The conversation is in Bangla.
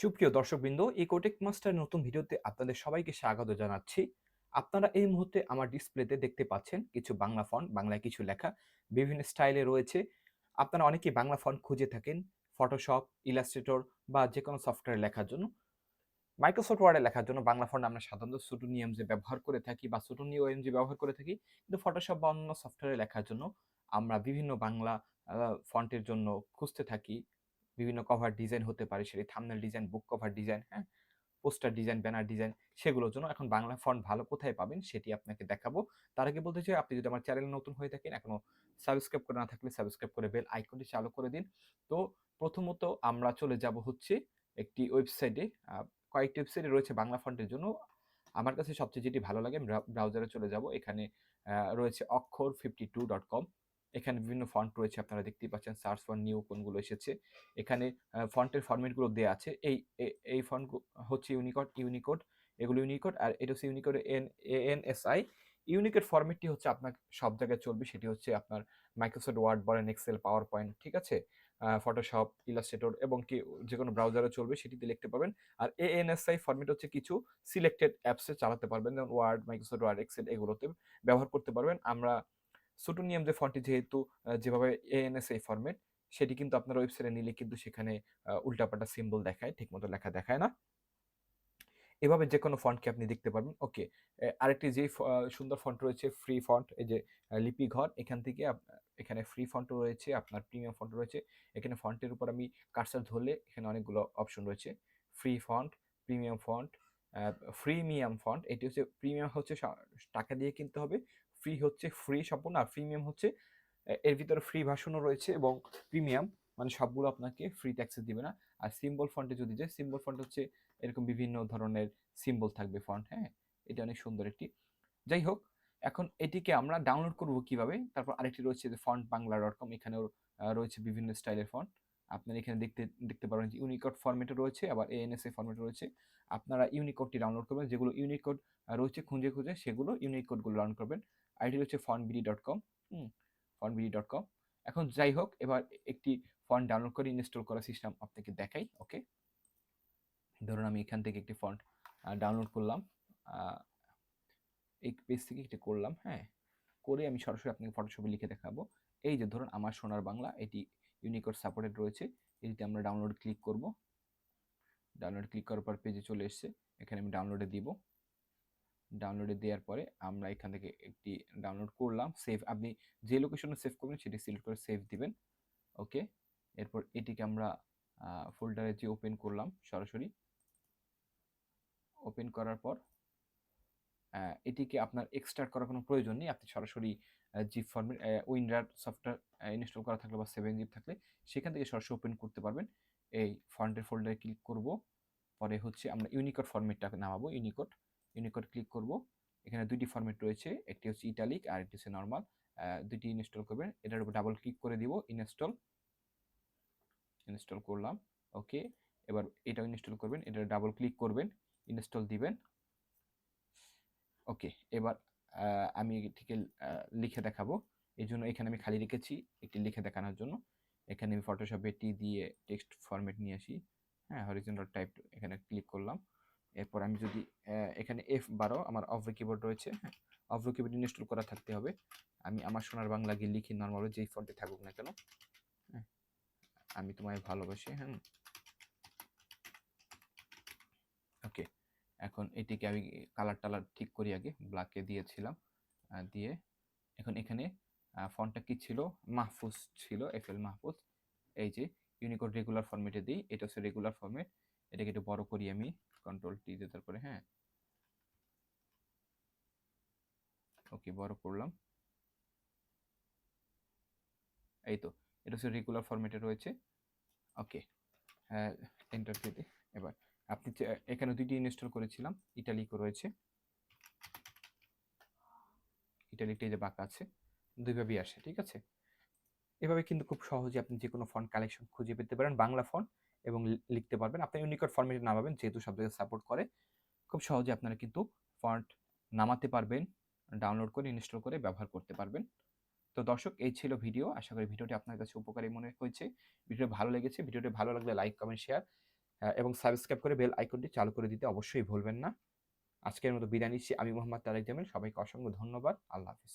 সুপ্রিয় দর্শকবৃন্দ, EcoTechMaster নতুন ভিডিওতে আপনাদের সবাইকে স্বাগত জানাচ্ছি। আপনারা এই মুহূর্তে আমার ডিসপ্লেতে দেখতে পাচ্ছেন কিছু বাংলা ফন্ট, বাংলায় কিছু লেখা বিভিন্ন স্টাইলে রয়েছে। আপনারা অনেকেই বাংলা ফন্ট খুঁজে থাকেন Photoshop, Illustrator বা যেকোনো সফটওয়্যারে লেখার জন্য। মাইক্রোসফট ওয়ার্ডে লেখার জন্য বাংলা ফন্ট আমরা সাধারণত Pseudo ব্যবহার করে থাকি বা Pseudo ব্যবহার করে থাকি। কিন্তু Photoshop বা অন্যান্য সফটওয়্যারে লেখার জন্য আমরা বিভিন্ন বাংলা ফন্টের জন্য খুঁজতে থাকি। বিভিন্ন কভার ডিজাইন হতে পারে, সেটি থাম্বনেল ডিজাইন, বুক কভার ডিজাইন, হ্যাঁ? পোস্টার ডিজাইন, ব্যানার ডিজাইন, সেগুলোর জন্য এখন বাংলা ফন্ট ভালো কোথায় পাবেন সেটি আপনাকে দেখাবো। তার আগে বলতে চাই, আপনি যদি আমার চ্যানেলে নতুন হয়ে থাকেন, এখনো সাবস্ক্রাইব করে না থাকলে সাবস্ক্রাইব করে বেল আইকনটি চালু করে দিন। তো প্রথমত আমরা চলে যাব হচ্ছে একটি ওয়েবসাইটে। আ কয়েকটি ওয়েবসাইটে রয়েছে বাংলা ফন্টের জন্য। আমার কাছে সবচেয়ে যেটি ভালো লাগে, ব্রাউজারে চলে যাব। এখানে রয়েছে অক্ষর52.com। এখানে বিভিন্ন ফন্ট রয়েছে, আপনারা দেখতেই পাচ্ছেন। সার্চ ফর নিউ কোনগুলো এসেছে। এখানে ফন্টের ফরম্যাটগুলো দেয়া আছে। এই ফন্ট হচ্ছে ইউনিকোড, এগুলো ইউনিকোড, আর এটা হচ্ছে ইউনিকোডের ANSI। ইউনিকোড ফরম্যাটটি হচ্ছে আপনার সব জায়গায় চলবে, সেটি হচ্ছে আপনার মাইক্রোসফট ওয়ার্ড বলেন, এক্সেল, পাওয়ার পয়েন্ট, ঠিক আছে? ফটোশপ, ইলাস্ট্রেটর এবং যেকোনো ব্রাউজারে চলবে, সেটিতে লিখতে পারবেন। আর ANSI ফরম্যাট হচ্ছে কিছু সিলেক্টেড অ্যাপসে চালাতে পারবেন, যেমন ওয়ার্ড, মাইক্রোসফট ওয়ার্ড, এক্সেল এগুলোতে ব্যবহার করতে পারবেন। আমরা সুটোনিয়াম যে ফন্টটি যেহেতু যেভাবে ANSI ফরম্যাট, সেটি কিন্তু আপনার ওয়েবসাইটে নিলে কিন্তু সেখানে উল্টাপাল্টা সিম্বল দেখায়, ঠিকমতো লেখা দেখায় না। এভাবে যেকোনো ফন্টকে আপনি দেখতে পারবেন। ওকে। আরেকটি যেই সুন্দর ফন্ট রয়েছে ফ্রি ফন্ট, এই যে লিপি ঘর, এখান থেকে এখানে ফ্রি ফন্টও রয়েছে, আপনার প্রিমিয়াম ফন্টও রয়েছে। এখানে ফন্টের উপর আমি কার্সর ধরলে এখানে অনেকগুলো অপশন রয়েছে। ফ্রি ফন্ট, প্রিমিয়াম ফন্ট, আ ফ্রিমিয়াম ফন্ট। এটি হচ্ছে প্রিমিয়াম হচ্ছে টাকা দিয়ে কিনতে হবে। ফ্রি হচ্ছে ফ্রি সম্পূর্ণ, আর প্রিমিয়াম হচ্ছে এর ভিতরে ফ্রি ভার্সনও রয়েছে, এবং প্রিমিয়াম মানে সবগুলো আপনাকে ফ্রিতে অ্যাক্সেস দিবে না। আর সিম্বল ফন্টে যদি যাই, সিম্বল ফন্ট হচ্ছে এরকম বিভিন্ন ধরনের সিম্বল থাকবে ফন্ট, হ্যাঁ? এটা অনেক সুন্দর একটি। যাই হোক, এখন এটিকে আমরা ডাউনলোড করব কিভাবে? তারপর আরেকটি রয়েছে যে fontbangla.com, এখানেও রয়েছে বিভিন্ন স্টাইলের ফন্ট। আপনারা এখানে দেখতে পারবেন যে ইউনিকোড ফরম্যাটে রয়েছে, আবার ANSI ফরম্যাটে রয়েছে। আপনারা ইউনিকোডটি ডাউনলোড করবেন, যেগুলো ইউনিকোড রয়েছে খুঁজে সেগুলো ইউনিকোডগুলো ডাউনলোড করবেন। আইডি হচ্ছে fontbd.com, হুম? fontbd.com। এখন যাই হোক, এবার একটি ফন্ট ডাউনলোড করে ইনস্টল করার সিস্টেম আপনাকে দেখাই, ওকে? ধরুন আমি এখান থেকে একটি ফন্ট ডাউনলোড করলাম। আ এই পেজ থেকে এটি করলাম, হ্যাঁ? করে আমি সরাসরি আপনাকে ফটোশপে লিখে দেখাবো। এই যে ধরুন আমার সোনার বাংলা, এটি ইউনিকোড সাপোর্টেড রয়েছে। এটিতে আমরা ডাউনলোড ক্লিক করব। ডাউনলোড ক্লিক করার পর পেজে চলে এসছে। এখানে আমি ডাউনলোডে দিব। ডাউনলোডে দেওয়ার পরে আমরা এখান থেকে একটি ডাউনলোড করলাম। সেভ, আপনি যে লোকেশনে সেভ করবেন সেটি সিলেক্ট করে সেভ দিবেন। ওকে? এরপর এটিকে আমরা ফোল্ডারে যে ওপেন করলাম সরাসরি। ওপেন করার পর এটিকে আপনার এক্সট্রাক্ট করার কোনো প্রয়োজন নেই। আপনি সরাসরি zip format, WinRAR software install করা থাকলে বা 7 জিপ থাকলে সেখান থেকে সরাসরি ওপেন করতে পারবেন। এই ফন্টের ফোল্ডারে ক্লিক করব। পরে হচ্ছে আমরা ইউনিকোড ফরম্যাটটাকে নামাবো। ইউনিকোড ক্লিক করব। এখানে ২ টি ফরম্যাট রয়েছে। একটি হচ্ছে ইটালিক আর একটি হচ্ছে নরমাল। ২ টি ইনস্টল করবেন। এটার উপর ডাবল ক্লিক করে দিব। ইনস্টল করলাম। ওকে। এবার এটাও ইনস্টল করবেন। এটার ডাবল ক্লিক করবেন। ইনস্টল দিবেন। ওকে, এবার আমি এটিকে লিখে দেখাবো। এজন্য এখানে আমি খালি রেখেছি একটি লিখে দেখানোর জন্য। এখানে আমি ফটোশপে টি দিয়ে টেক্সট ফরম্যাট নিয়ে আসি। হ্যাঁ, হরিজন্টাল টাইপ এখানে ক্লিক করলাম। এরপর আমি যদি এখানে F12 আমার অভ্র কিবোর্ড রয়েছে, হ্যাঁ? অভ্র কিবোর্ড ইনস্টল করা থাকতে হবে। আমি আমার সোনার বাংলা গিয়ে লিখি নরমালি যেই ফন্টে থাকুক না কেন। হ্যাঁ? আমি তোমায় ভালোবাসি, হ্যাঁ? ওকে। এখন এটিকে আমি কালার-টালার ঠিক করি আগে। ব্ল্যাকে দিয়েছিলাম। দিয়ে এখন এখানে ফন্টটা কি ছিল? মাহফুজ ছিল, FL মাহফুজ। এই যে ইউনিকোড রেগুলার ফরম্যাটে দিই। এটা হচ্ছে রেগুলার ফরম্যাট। এটাকে একটু বড় করি আমি। কন্ট্রোল টি দিয়ে তারপরে, হ্যাঁ? ওকে, বড় করলাম। এই তো। এটা হচ্ছে রেগুলার ফরম্যাটে রয়েছে। ওকে। এন্টার দিয়ে দিই। এবার আপনি এখানে ২ টি ইনস্টল করেছিলাম। ইটালিকও রয়েছে। ইটালিকটা এই যে বাঁকা আছে। ২ ভাবেই আসে, ঠিক আছে? এভাবে কিন্তু খুব সহজে আপনি যেকোনো ফন্ট কালেকশন খুঁজে পেতে পারেন, বাংলা ফন্ট, এবং লিখতে পারবেন। আপনি ইউনিকোড ফরম্যাটে নামাবেন, যেহেতু সব জায়গায় সাপোর্ট করে। খুব সহজে আপনারা কিন্তু ফন্ট নামাতে পারবেন, ডাউনলোড করে ইনস্টল করে ব্যবহার করতে পারবেন। তো দর্শক, এই ছিল ভিডিও। আশা করি ভিডিওটি আপনার কাছে উপকারী মনে হয়েছে। ভিডিও ভালো লেগেছে। ভিডিওটি ভালো লাগলে লাইক, কমেন্ট, শেয়ার। এবং সাবস্ক্রাইব করে বেল আইকনটি চালু করে দিতে অবশ্যই ভুলবেন না। আজকের মতো বিদায় নিচ্ছি। আমি মোহাম্মদ তারেক জামিল। সবাইকে অসংখ্য ধন্যবাদ। আল্লাহ হাফেজ।